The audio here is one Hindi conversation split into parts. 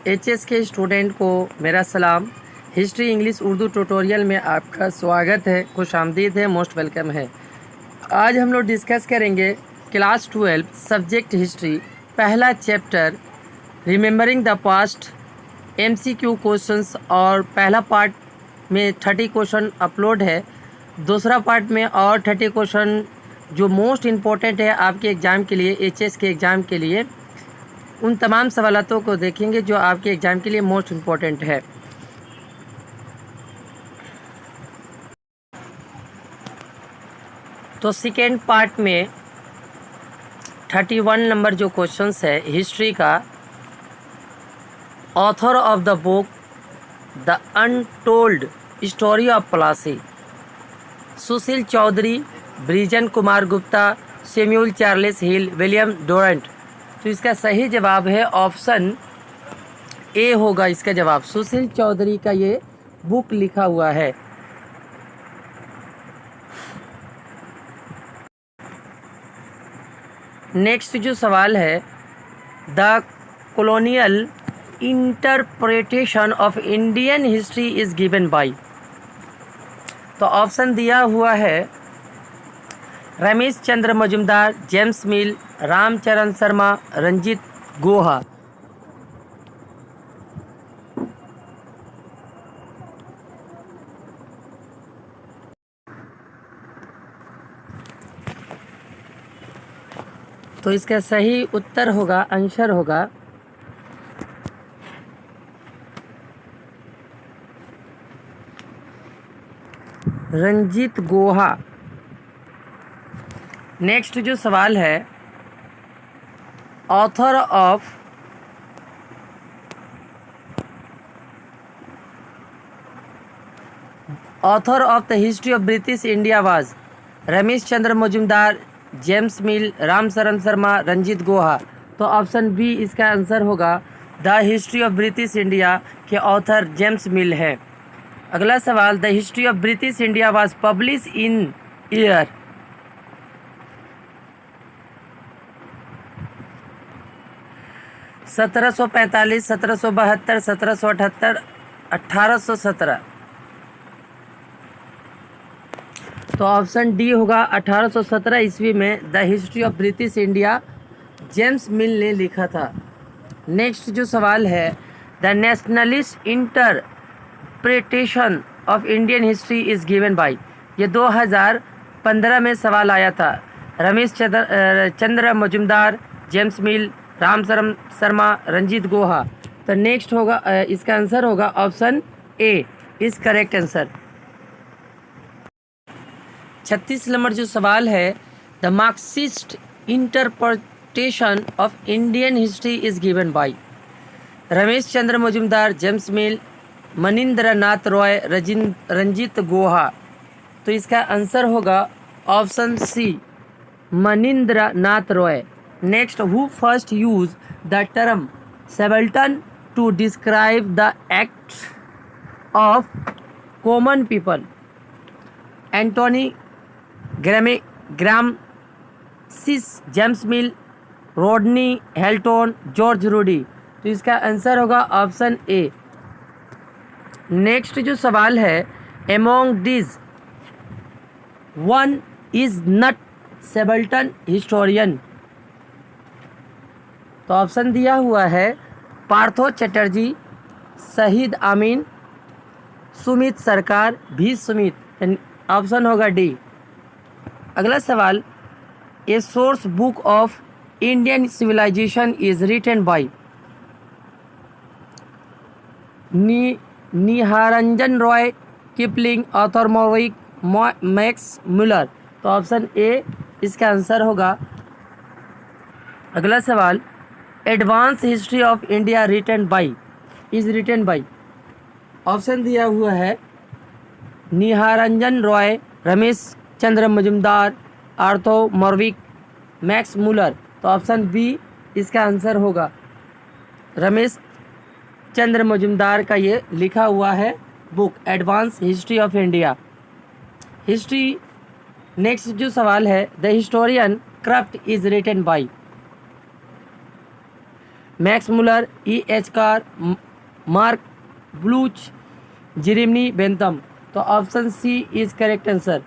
एचएस के स्टूडेंट को मेरा सलाम। हिस्ट्री इंग्लिश उर्दू ट्यूटोरियल में आपका स्वागत है, खुशामदीद है, मोस्ट वेलकम है। आज हम लोग डिस्कस करेंगे क्लास 12 सब्जेक्ट हिस्ट्री, पहला chapter remembering the past, MCQ questions. और पहला पार्ट में 30 क्वेश्चन अपलोड है, दूसरा पार्ट में और 30 क्वेश्चन जो मोस्ट इम्पोर्टेंट है आपके एग्ज़ाम के लिए, एचएस के एग्ज़ाम के लिए, उन तमाम सवालों को देखेंगे जो आपके एग्ज़ाम के लिए मोस्ट इम्पोर्टेंट है। तो सेकेंड पार्ट में 31 नंबर जो क्वेश्चंस है हिस्ट्री का, author of the book the untold story of Plassey, Sushil Chaudhuri, Brijen Kumar Gupta, Samuel Charles Hill, William Durant. तो इसका सही जवाब है ऑप्शन ए होगा इसका जवाब। सुशील चौधरी का ये बुक लिखा हुआ है। नेक्स्ट जो सवाल है, the colonial interpretation of Indian history is given bye. तो ऑप्शन दिया हुआ है रमेश चंद्र मजुमदार, जेम्स मिल, रामचरण शर्मा, रंजीत गुहा। तो इसका सही उत्तर होगा, आंसर होगा रंजीत गुहा। नेक्स्ट जो सवाल है, author of the history of British India was Ramesh Chandra Majumdar, James Mill, Ramcharan Sharma, Ranjit Guha. तो ऑप्शन बी इसका आंसर होगा। The history of British India के ऑथर जेम्स मिल है। अगला सवाल, the history of British India was publish in year. सत्रह 1745, 1772, 1778, 1817। तो ऑप्शन डी होगा 1817 ईस्वी में the history of British India James Mill ने लिखा था। नेक्स्ट जो सवाल है, the nationalist interpretation of Indian history is given by. ये 2015 में सवाल आया था। Ramesh Chandra Majumdar, James Mill, Ramcharan Sharma, Ranjit Guha. तो नेक्स्ट होगा इसका आंसर होगा option A is correct answer. 36 number जो सवाल है, the marxist interpretation of Indian history is given by. Ramesh Chandra Majumdar, James Mill, Manindra Nath Roy, Ranjit Guha. तो इसका आंसर होगा option C Manindra Nath Roy. Next, who first use the term subaltern to describe the acts of common people. Antonio Gramsci, James Mill, Rodney Hilton, George Rudé. तो इसका आंसर होगा ऑप्शन ए। नेक्स्ट जो सवाल है, among this one is not subaltern historian. तो ऑप्शन दिया हुआ है पार्थो चटर्जी, शहीद आमीन, सुमित सरकार, भी सुमित। ऑप्शन होगा डी। अगला सवाल, a source book of Indian civilisation is written by. Niharranjan Roy, Kipling, Arthur Marwick, Max Muller. तो ऑप्शन ए इसका आंसर होगा। अगला सवाल, advance history of India written by is written by. Option दिया हुआ है Niharranjan Roy, Ramesh Chandra Majumdar, Arthur Marwick, Max Muller. तो ऑप्शन बी इसका आंसर होगा। रमेश चंद्र मजुमदार का ये लिखा हुआ है book advance history of India history. Next जो सवाल है, the historian craft is written by. Max Muller, E H Carr, Marc Bloch, Jeremy Bentham. तो option C is correct answer.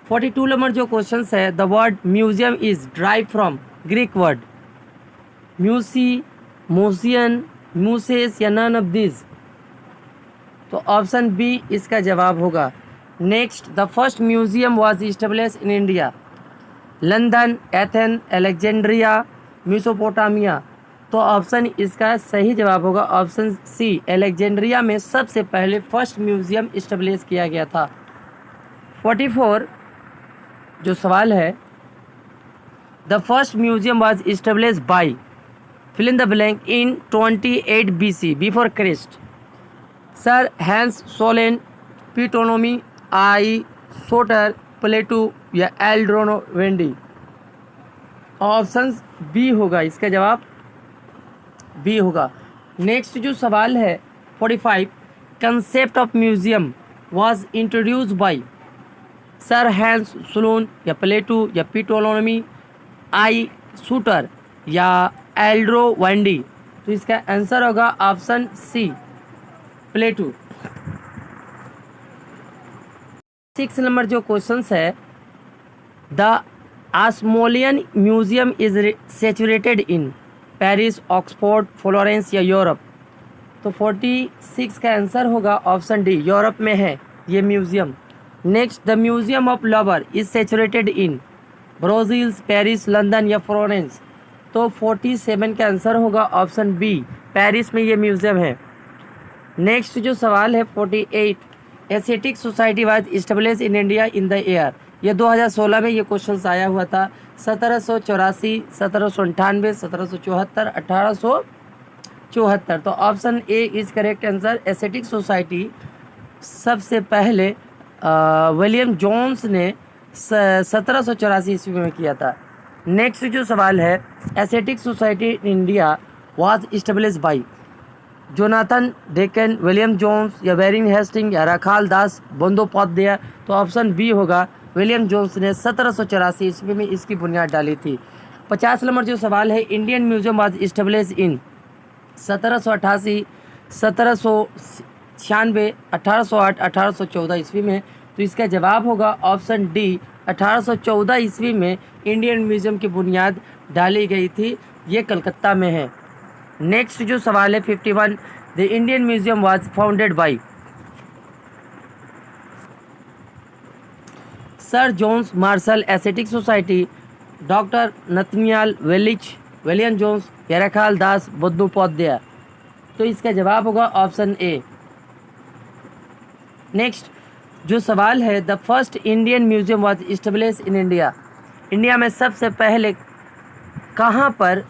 42 number जो क्वेश्चन है, the word museum is drive from Greek word musei, museion, muses या नन ऑफ दिस। तो ऑप्शन बी इसका जवाब होगा। Next, the first museum was establish in India, London, ethane, Alexandria, Mesopotamia. तो ऑप्शन इसका सही जवाब होगा ऑप्शन सी, अलेक्जेंड्रिया में सबसे पहले फर्स्ट म्यूजियम इस्टेब्लिश किया गया था। 44 जो सवाल है, the first museum was establish by fill in the blank in 28 BC before Christ. Sir Hans Sloane, Ptolemy, I Soter, Plato या एल्ड्रोनो वेंडी। ऑप्शन बी होगा इसका जवाब, बी होगा। नेक्स्ट जो सवाल है 45, concept of museum was introduced by sir Hans Sloane या प्लेटो या पिटोनोमी, आई शूटर या एल्ड्रो वेंडी। तो इसका आंसर होगा ऑप्शन सी, प्लेटो। 6 नंबर जो क्वेश्चन है, the Ashmolean museum is situated in Paris, Oxford, Florence या यूरोप। तो 46 का आंसर होगा ऑप्शन डी, यूरोप में है ये museum. Next, the museum of Louvre is situated in Brussels, Paris, London या फ्लोरेंस। तो 47 का आंसर होगा ऑप्शन बी, पेरिस में ये म्यूजियम है। नेक्स्ट जो सवाल है 48, Asiatic society was establish in India in the year. ये 2016 में ये क्वेश्चन आया हुआ था। 1784, 1798, 1774, 1874। तो option A is correct answer. Asiatic society सबसे पहले विलियम जोन्स ने 1784 ईस्वी में किया था। नेक्स्ट जो सवाल है, Asiatic society in India was establish by Jonathan Duncan, William Jones या वेरिंग हेस्टिंग या रखाल दास बंदोपाध्याय। तो ऑप्शन बी होगा, विलियम जोन्स ने 1784 ईस्वी में इसकी बुनियाद डाली थी। 50 नंबर जो सवाल है, इंडियन म्यूजियम वाज इस्टेब्लिश इन 1788, 1796, 1808, 1814 ईस्वी में। तो इसका जवाब होगा ऑप्शन डी, 1814 ईस्वी में इंडियन म्यूजियम की बुनियाद डाली गई थी। ये कलकत्ता में है। नेक्स्ट जो सवाल है 51, the Indian museum was founded by sir Johns Marshall, Asiatic Society, doctor Nathaniel Wallich, William Jones या रखाल दास बंदोपाध्याय। तो इसका जवाब होगा ऑप्शन ए। नेक्स्ट जो सवाल है, the first Indian museum was establish in India. India में सबसे पहले कहाँ पर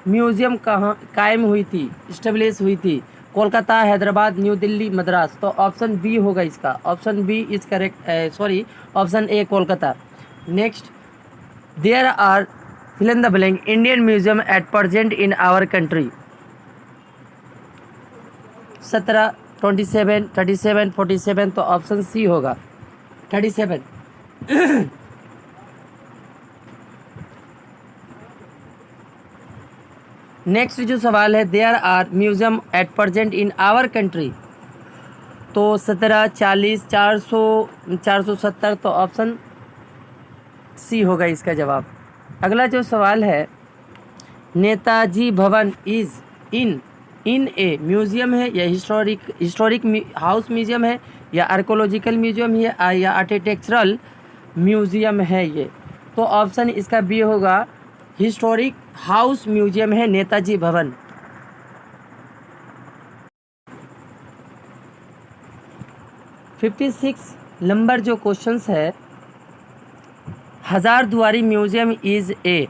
म्यूजियम कायम हुई थी, इस्टेब्लिश हुई थी? कोलकाता, हैदराबाद, न्यू दिल्ली, मद्रास। तो ऑप्शन बी होगा इसका, option B is correct, sorry option A Kolkata. Next, there are fill in the blank Indian museum at present in our country. 17, 27, 37, 47। तो ऑप्शन सी होगा 37। नेक्स्ट जो सवाल है, there are museum at present in our country. तो 17, 40, 400, 470। तो ऑप्शन सी होगा इसका जवाब। अगला जो सवाल है, नेताजी भवन इज इन ए म्यूजियम है या हिस्टोरिक हाउस म्यूजियम है या आर्कोलॉजिकल म्यूजियम है या आर्किटेक्चरल म्यूजियम है ये। तो ऑप्शन इसका बी होगा, हिस्टोरिक हाउस म्यूजियम है नेताजी भवन। $56 नंबर जो क्वेश्चंस है, Hazarduari museum is a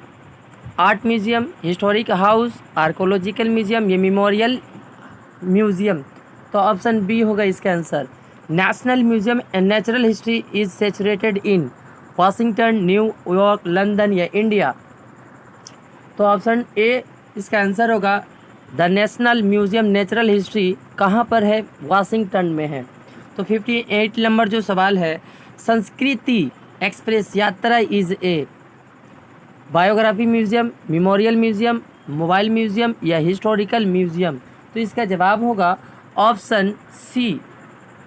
art museum, historic house, archaeological museum या मेमोरियल म्यूजियम। तो ऑप्शन बी होगा इसका answer. National museum and natural history is saturated in Washington, New York, London या इंडिया। तो ऑप्शन ए इसका आंसर होगा। The national museum natural history कहाँ पर है? वाशिंगटन में है। तो 58 नंबर जो सवाल है, संस्कृति एक्सप्रेस यात्रा is a biography museum, memorial museum, mobile museum या हिस्टोरिकल म्यूज़ियम। तो इसका जवाब होगा ऑप्शन सी।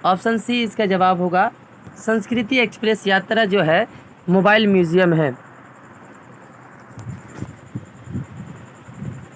ऑप्शन सी इसका जवाब होगा। संस्कृति एक्सप्रेस यात्रा जो है मोबाइल म्यूज़ियम है।